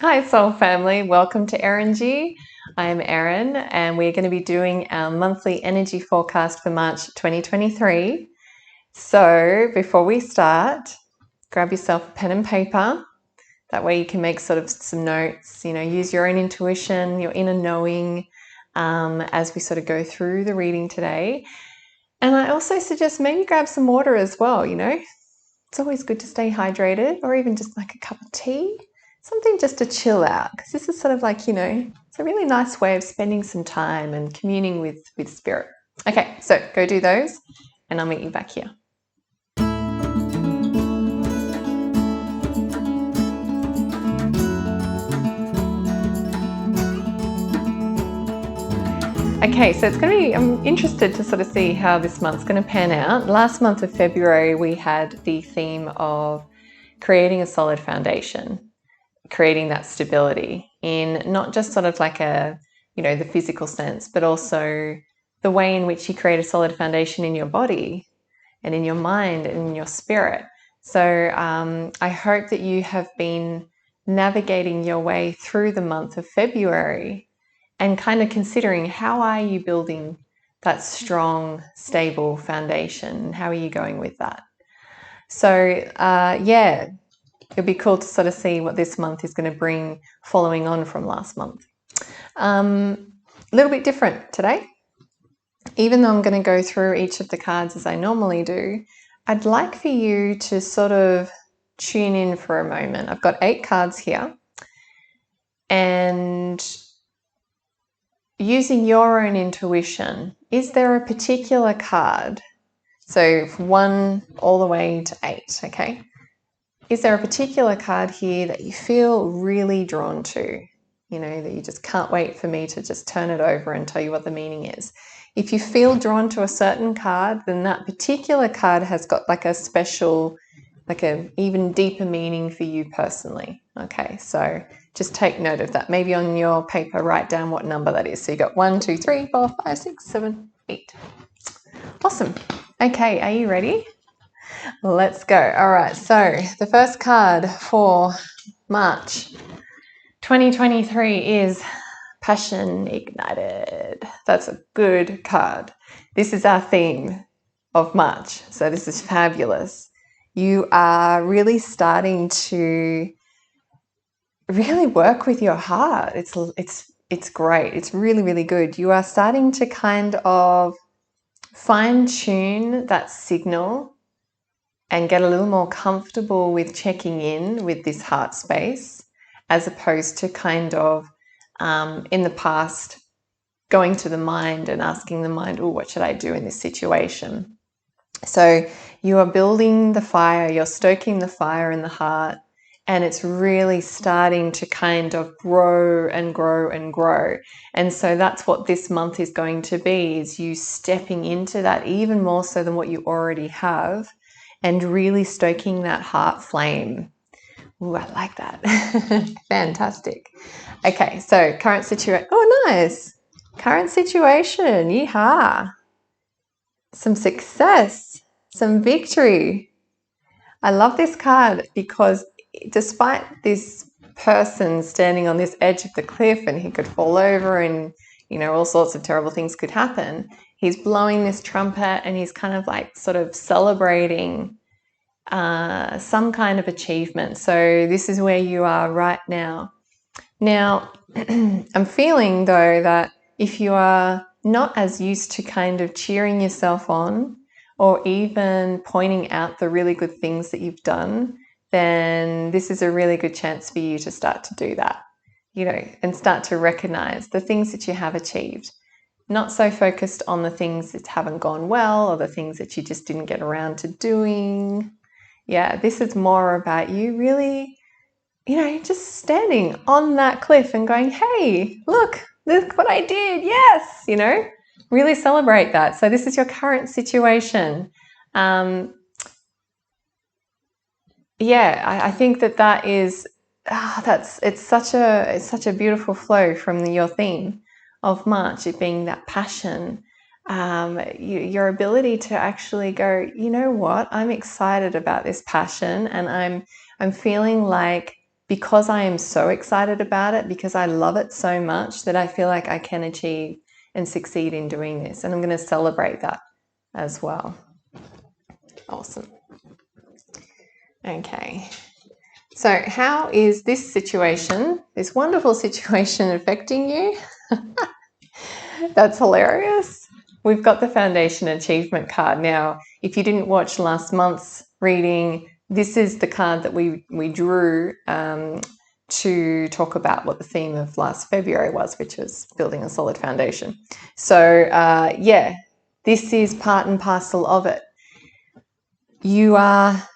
Hi, Soul Family. Welcome to Erin G. I'm Erin, and we're going to be doing our monthly energy forecast for March 2023. So, before we start, grab yourself a pen and paper. That way, you can make sort of some notes, use your own intuition, your inner knowing as we sort of go through the reading today. And I also suggest maybe grab some water as well, It's always good to stay hydrated, or even just like a cup of tea. Something just to chill out, because this is sort of like, it's a really nice way of spending some time and communing with spirit. Okay, so go do those, and I'll meet you back here. Okay, so it's going to be, I'm interested to sort of see how this month's going to pan out. Last month of February, we had the theme of creating a solid foundation, creating that stability in not just sort of like the physical sense, but also the way in which you create a solid foundation in your body and in your mind and in your spirit. So I hope that you have been navigating your way through the month of February and kind of considering, how are you building that strong, stable foundation? How are you going with that? So it'll be cool to sort of see what this month is going to bring following on from last month. A little bit different today. Even though I'm going to go through each of the cards as I normally do, I'd like for you to sort of tune in for a moment. I've got 8 cards here, and using your own intuition, is there a particular card? So 1 all the way to 8, okay? Is there a particular card here that you feel really drawn to? That you just can't wait for me to just turn it over and tell you what the meaning is. If you feel drawn to a certain card, then that particular card has got like a special, like a even deeper meaning for you personally. Okay, so just take note of that. Maybe on your paper, write down what number that is. So you got 1, 2, 3, 4, 5, 6, 7, 8. Awesome. Okay, are you ready? Let's go. All right, so the first card for March 2023 is Passion Ignited. That's a good card. This is our theme of March, so this is fabulous. You are really starting to really work with your heart. It's great. It's really, really good. You are starting to kind of fine-tune that signal and get a little more comfortable with checking in with this heart space, as opposed to kind of in the past going to the mind and asking the mind, oh, what should I do in this situation? So you are building the fire, you're stoking the fire in the heart, and it's really starting to kind of grow and grow and grow. And so that's what this month is going to be, is you stepping into that even more so than what you already have, and really stoking that heart flame. Ooh, I like that. Fantastic. Okay, so current situation. Oh, nice. Current situation. Yeehaw. Some success, some victory. I love this card because despite this person standing on this edge of the cliff and he could fall over and, all sorts of terrible things could happen, he's blowing this trumpet and he's kind of like sort of celebrating some kind of achievement. So this is where you are right now. Now, I'm feeling though that if you are not as used to kind of cheering yourself on or even pointing out the really good things that you've done, then this is a really good chance for you to start to do that, and start to recognize the things that you have achieved. Not so focused on the things that haven't gone well or the things that you just didn't get around to doing. Yeah, this is more about you really, just standing on that cliff and going, hey, look what I did. Yes, really celebrate that. So this is your current situation. I think that is, it's such a beautiful flow from your theme of March, it being that passion. Your ability to actually go, you know what, I'm excited about this passion, and I'm feeling like because I am so excited about it, because I love it so much that I feel like I can achieve and succeed in doing this. And I'm going to celebrate that as well. Awesome. Okay. So how is this situation, this wonderful situation, affecting you? That's hilarious. We've got the Foundation Achievement card. Now, if you didn't watch last month's reading, this is the card that we drew to talk about what the theme of last February was, which was building a solid foundation. So, yeah, this is part and parcel of it. You are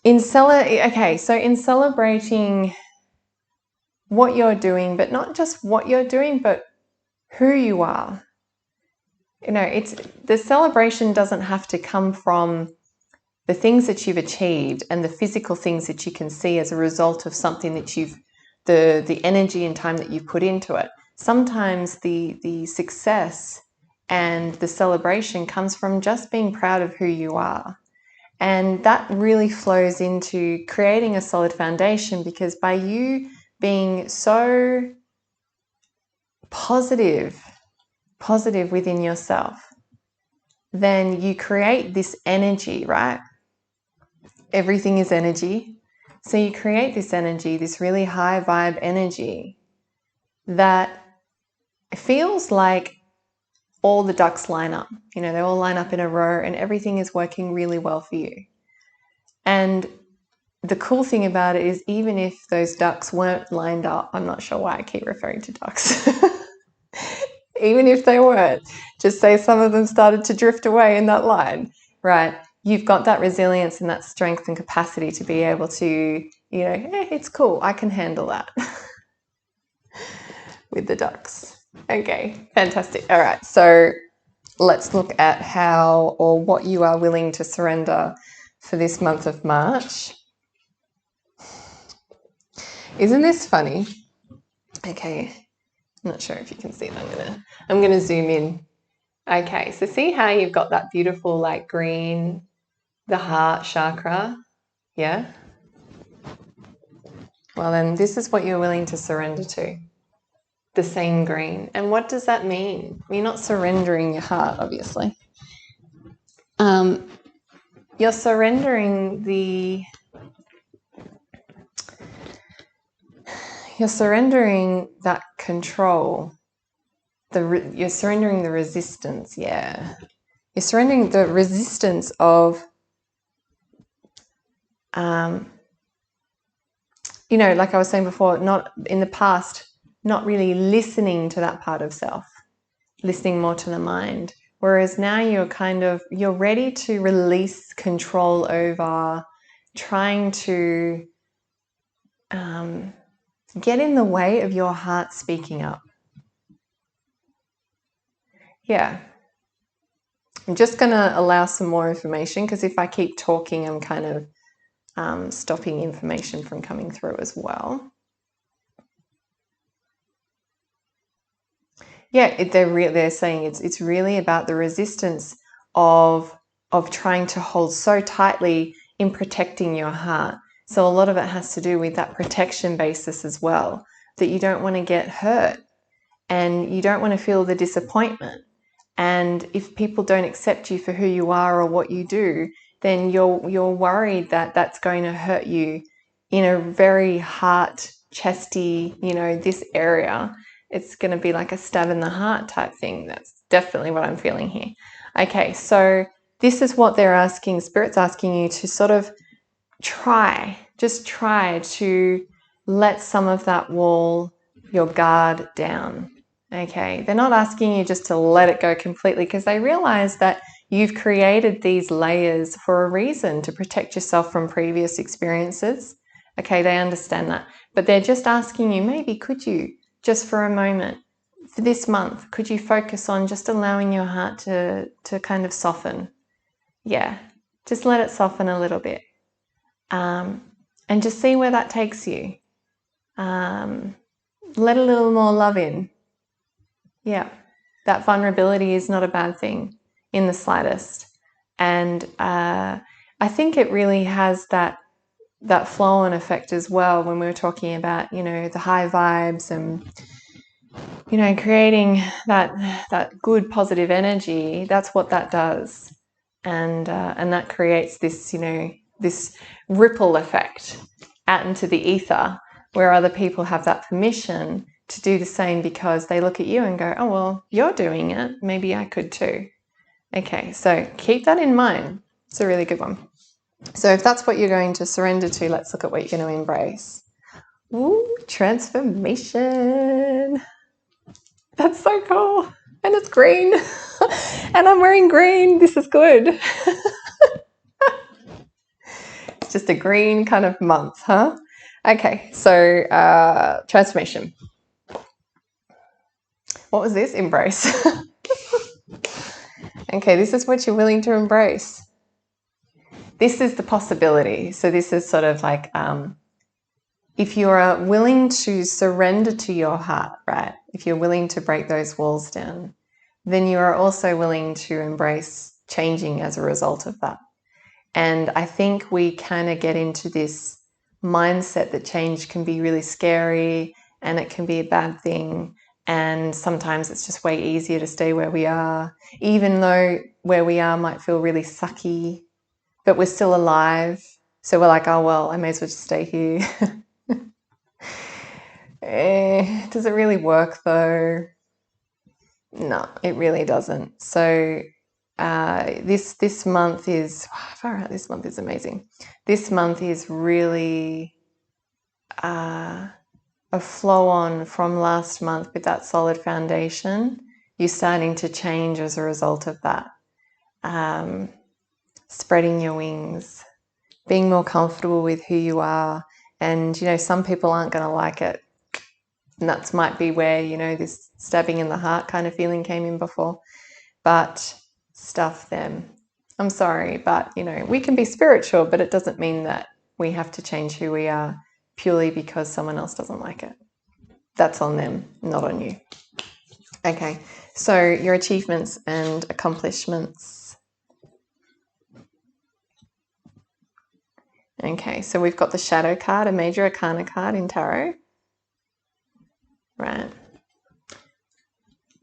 in celebrating what you're doing, but not just what you're doing, but who you are. You know, it's the celebration doesn't have to come from the things that you've achieved and the physical things that you can see as a result of something that the energy and time that you've put into it. Sometimes the success and the celebration comes from just being proud of who you are. And that really flows into creating a solid foundation, because by you being so positive within yourself, then you create this energy, right? Everything is energy. So you create this energy, this really high vibe energy that feels like all the ducks line up. You know, they all line up in a row and everything is working really well for you. And the cool thing about it is, even if those ducks weren't lined up, I'm not sure why I keep referring to ducks. Even if they weren't, just say some of them started to drift away in that line, right? You've got that resilience and that strength and capacity to be able to, you know, it's cool, I can handle that with the ducks. Okay, fantastic. All right, so let's look at how or what you are willing to surrender for this month of March. Isn't this funny? Okay, I'm not sure if you can see it. I'm gonna zoom in. Okay, so see how you've got that beautiful like green, the heart chakra, yeah? Well, then this is what you're willing to surrender to, the same green. And what does that mean? You're not surrendering your heart, obviously. You're surrendering that control. You're surrendering the resistance, yeah. You're surrendering the resistance of, you know, like I was saying before, not in the past, not really listening to that part of self, listening more to the mind. Whereas now you're ready to release control over trying to get in the way of your heart speaking up. Yeah. I'm just going to allow some more information, because if I keep talking, I'm kind of stopping information from coming through as well. Yeah, they're saying it's really about the resistance of trying to hold so tightly in protecting your heart. So a lot of it has to do with that protection basis as well, that you don't want to get hurt and you don't want to feel the disappointment. And if people don't accept you for who you are or what you do, then you're worried that that's going to hurt you in a very heart, chesty, you know, this area. It's going to be like a stab in the heart type thing. That's definitely what I'm feeling here. Okay, so this is what they're asking, Spirit's asking you to sort of just try to let some of that wall, your guard down. Okay, they're not asking you just to let it go completely, because they realize that you've created these layers for a reason, to protect yourself from previous experiences. Okay, they understand that. But they're just asking you, maybe could you, just for a moment, for this month, could you focus on just allowing your heart to kind of soften? Yeah, just let it soften a little bit. And just see where that takes you. Let a little more love in. Yeah, that vulnerability is not a bad thing in the slightest. And I think it really has that that flow-on effect as well when we were talking about, you know, the high vibes and, you know, creating that good positive energy. That's what that does, and that creates this, you know, this ripple effect out into the ether, where other people have that permission to do the same because they look at you and go, oh, well, you're doing it, maybe I could too. Okay, so keep that in mind. It's a really good one. So if that's what you're going to surrender to, let's look at what you're going to embrace. Ooh, transformation. That's so cool. And it's green. And I'm wearing green. This is good. It's just a green kind of month, huh? Okay, so transformation. What was this? Embrace. Okay, this is what you're willing to embrace. This is the possibility. So this is sort of like if you're willing to surrender to your heart, right? If you're willing to break those walls down, then you are also willing to embrace changing as a result of that. And I think we kind of get into this mindset that change can be really scary and it can be a bad thing. And sometimes it's just way easier to stay where we are, even though where we are might feel really sucky, but we're still alive. So we're like, oh, well, I may as well just stay here. Does it really work though? No, it really doesn't. So this month is far out. This month is amazing. This month is really a flow on from last month with that solid foundation. You're starting to change as a result of that. Spreading your wings, being more comfortable with who you are. And, you know, some people aren't going to like it. And that might be where, you know, this stabbing in the heart kind of feeling came in before. But stuff them. I'm sorry, but, you know, we can be spiritual, but it doesn't mean that we have to change who we are purely because someone else doesn't like it. That's on them, not on you. Okay, so your achievements and accomplishments. Okay, so we've got the shadow card, a major arcana card in tarot. Right.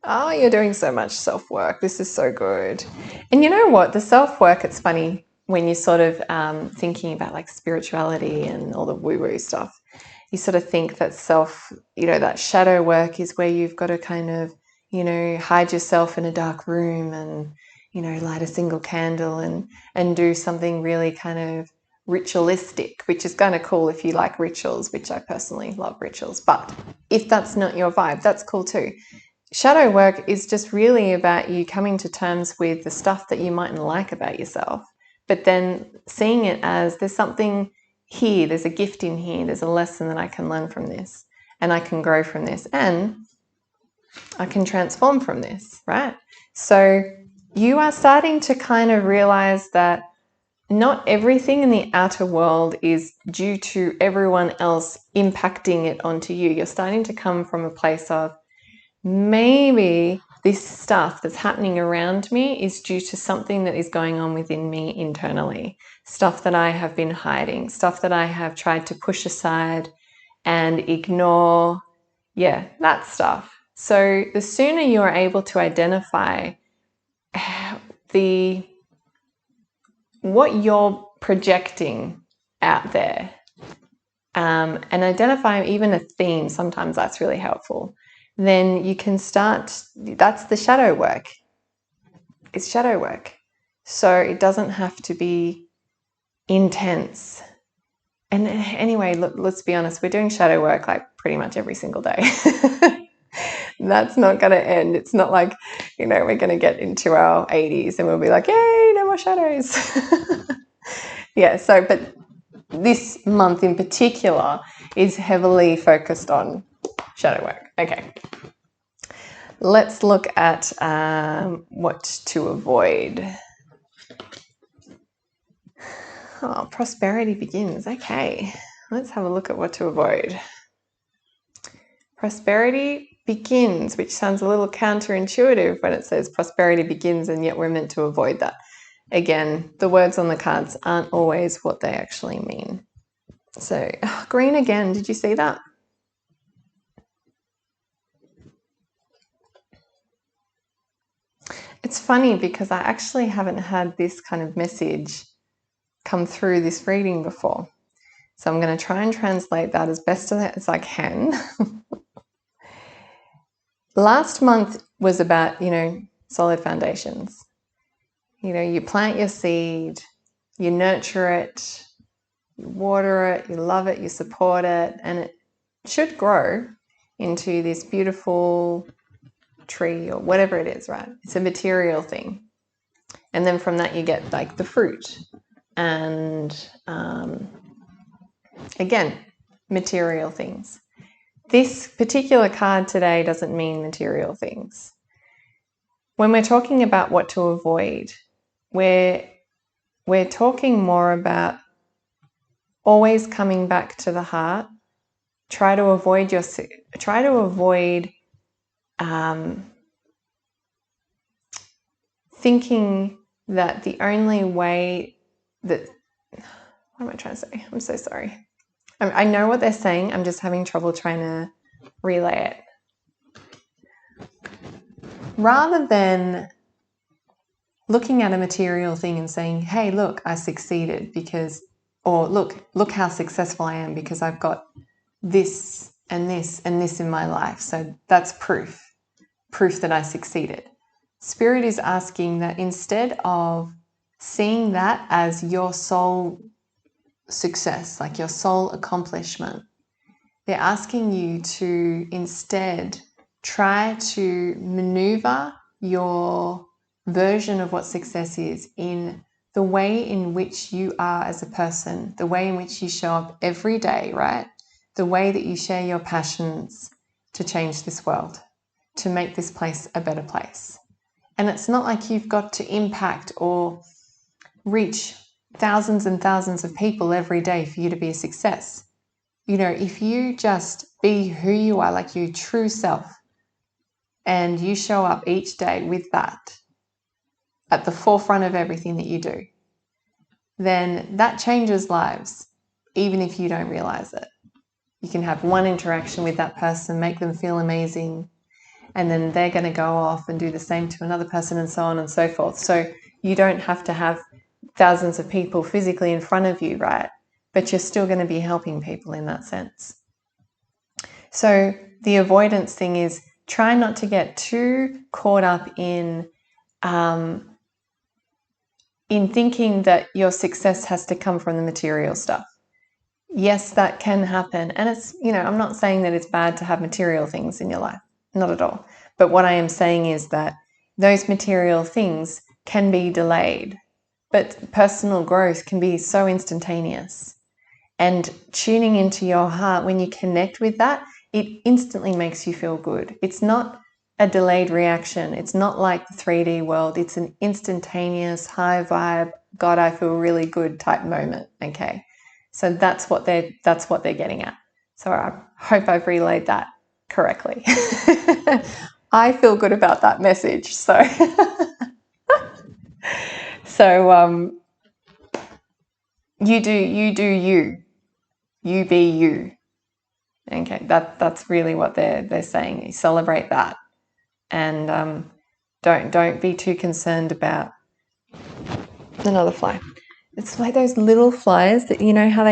Oh, you're doing so much self-work. This is so good. And you know what? The self-work, it's funny when you're sort of thinking about like spirituality and all the woo-woo stuff. You sort of think that that shadow work is where you've got to kind of, you know, hide yourself in a dark room and, you know, light a single candle and do something really kind of ritualistic, which is kind of cool if you like rituals, which I personally love rituals. But if that's not your vibe, that's cool too. Shadow work is just really about you coming to terms with the stuff that you mightn't like about yourself, but then seeing it as there's something here, there's a gift in here, there's a lesson that I can learn from this, and I can grow from this, and I can transform from this, right? So you are starting to kind of realize that not everything in the outer world is due to everyone else impacting it onto you. You're starting to come from a place of, maybe this stuff that's happening around me is due to something that is going on within me internally, stuff that I have been hiding, stuff that I have tried to push aside and ignore. Yeah, that stuff. So the sooner you are able to identify what you're projecting out there, and identify even a theme, sometimes that's really helpful. Then you can start, that's the shadow work. It's shadow work. So it doesn't have to be intense. And anyway, look, let's be honest, we're doing shadow work like pretty much every single day. That's not going to end. It's not like, you know, we're going to get into our 80s and we'll be like, yay, no more shadows. Yeah, so, but this month in particular is heavily focused on shadow work. Okay. Let's look at what to avoid. Oh, prosperity begins. Okay, let's have a look at what to avoid. Prosperity begins, which sounds a little counterintuitive when it says prosperity begins, and yet we're meant to avoid that. Again, the words on the cards aren't always what they actually mean. So green again, did you see that? It's funny because I actually haven't had this kind of message come through this reading before. So I'm going to try and translate that as best as I can. Last month was about, solid foundations. You plant your seed, you nurture it, you water it, you love it, you support it, and it should grow into this beautiful tree or whatever it is, right? It's a material thing. And then from that you get like the fruit and again, material things. This particular card today doesn't mean material things. When we're talking about what to avoid, we're talking more about always coming back to the heart. Try to avoid thinking that the only way that, what am I trying to say? I'm so sorry. I know what they're saying. I'm just having trouble trying to relay it. Rather than looking at a material thing and saying, hey, look, I succeeded because, or look how successful I am because I've got this and this and this in my life. So that's proof that I succeeded. Spirit is asking that instead of seeing that as your sole success, like your sole accomplishment, they're asking you to instead try to maneuver your version of what success is in the way in which you are as a person, the way in which you show up every day, right? The way that you share your passions to change this world, to make this place a better place. And it's not like you've got to impact or reach thousands and thousands of people every day for you to be a success. If you just be who you are, like your true self, and you show up each day with that at the forefront of everything that you do, then that changes lives, even if you don't realize it. You can have one interaction with that person, make them feel amazing, and then they're going to go off and do the same to another person and so on and so forth. So you don't have to have thousands of people physically in front of you, right? But you're still going to be helping people in that sense. So the avoidance thing is try not to get too caught up in thinking that your success has to come from the material stuff. Yes, that can happen. And it's, I'm not saying that it's bad to have material things in your life, not at all. But what I am saying is that those material things can be delayed, but personal growth can be so instantaneous. And tuning into your heart, when you connect with that, it instantly makes you feel good. It's not a delayed reaction. It's not like the 3D world. It's an instantaneous, high vibe, God, I feel really good type moment. Okay. So that's what they're getting at. So I hope I've relayed that correctly. I feel good about that message. So, you do you. You be you. Okay, that's really what they're saying. You celebrate that, and don't be too concerned about another fly. It's like those little flies that how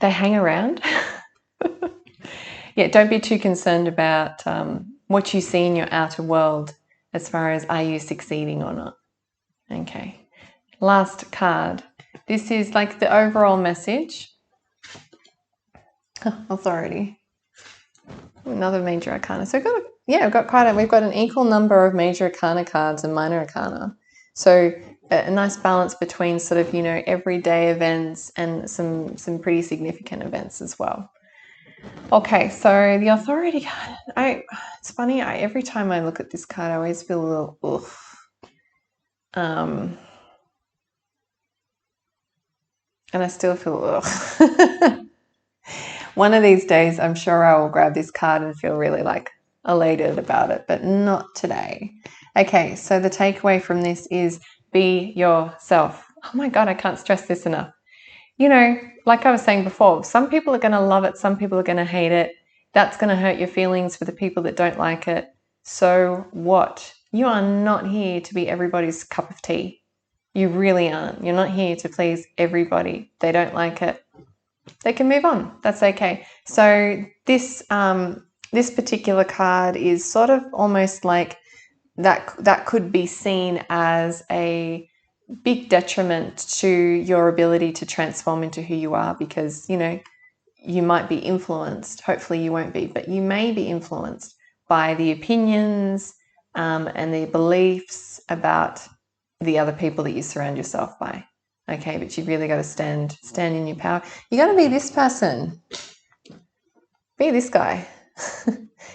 they hang around. Yeah, don't be too concerned about what you see in your outer world as far as are you succeeding or not. Okay, last card. This is like the overall message. Authority. Another major arcana. So we've got an equal number of major arcana cards and minor arcana. So a nice balance between sort of, everyday events and some pretty significant events as well. Okay, so the authority card. It's funny, every time I look at this card, I always feel a little oof. And I still feel ugh. One of these days, I'm sure I will grab this card and feel really elated about it, but not today. Okay, so the takeaway from this is be yourself. Oh my God, I can't stress this enough. you know, like I was saying before, some people are going to love it, some people are going to hate it. That's going to hurt your feelings for the people that don't like it. So what? You are not here to be everybody's cup of tea. You really aren't. You're not here to please everybody. They don't like it. They can move on. That's okay. So this this particular card is sort of almost like that could be seen as a big detriment to your ability to transform into who you are, because, you know, you might be influenced. Hopefully you won't be, but you may be influenced by the opinions and the beliefs about the other people that you surround yourself by. Okay, but you've really got to stand in your power. You got to be this person. Be this guy. Just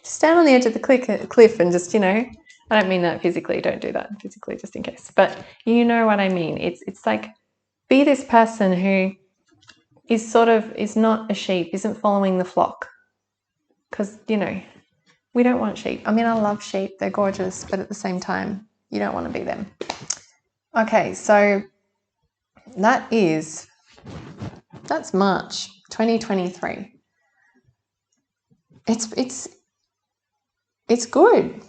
stand on the edge of the cliff and just, you know, I don't mean that physically. Don't do that physically, just in case. But you know what I mean. It's like, be this person who is not a sheep, isn't following the flock. Because, you know, we don't want sheep. I mean, I love sheep. They're gorgeous. But at the same time, you don't want to be them. Okay, so that's March 2023. It's good.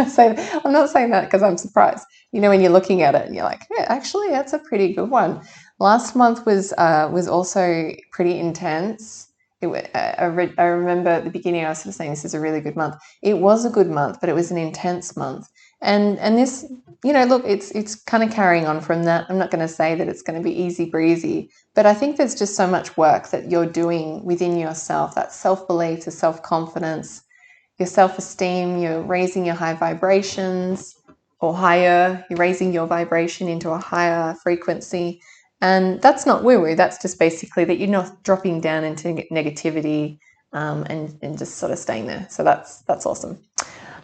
So I'm not saying that because I'm surprised. You know, when you're looking at it and you're like, yeah, actually, that's a pretty good one. Last month was also pretty intense. I remember at the beginning I was sort of saying this is a really good month. It was a good month, but it was an intense month. And this, you know, look, it's kind of carrying on from that. I'm not going to say that it's going to be easy breezy, but I think there's just so much work that you're doing within yourself, that self-belief, the self-confidence, your self-esteem. You're raising your high vibrations or higher. You're raising your vibration into a higher frequency. And that's not woo-woo. That's just basically that you're not dropping down into negativity and just sort of staying there. So that's awesome.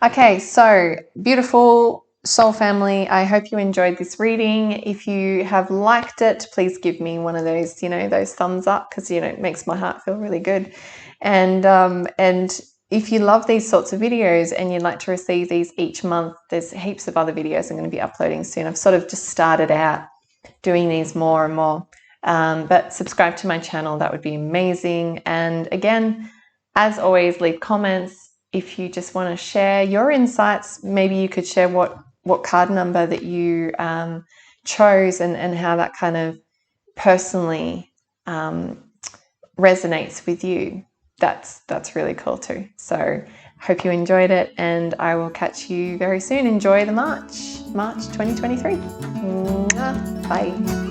Okay, so beautiful soul family. I hope you enjoyed this reading. If you have liked it, please give me one of those, you know, those thumbs up, because, you know, it makes my heart feel really good. And if you love these sorts of videos and you'd like to receive these each month, there's heaps of other videos I'm going to be uploading soon. I've sort of just started out doing these more and more. But subscribe to my channel. That would be amazing. And again, as always, leave comments. If you just want to share your insights, maybe you could share what card number that you chose and how that kind of personally resonates with you. That's really cool too. So hope you enjoyed it, and I will catch you very soon. Enjoy the March 2023. Bye.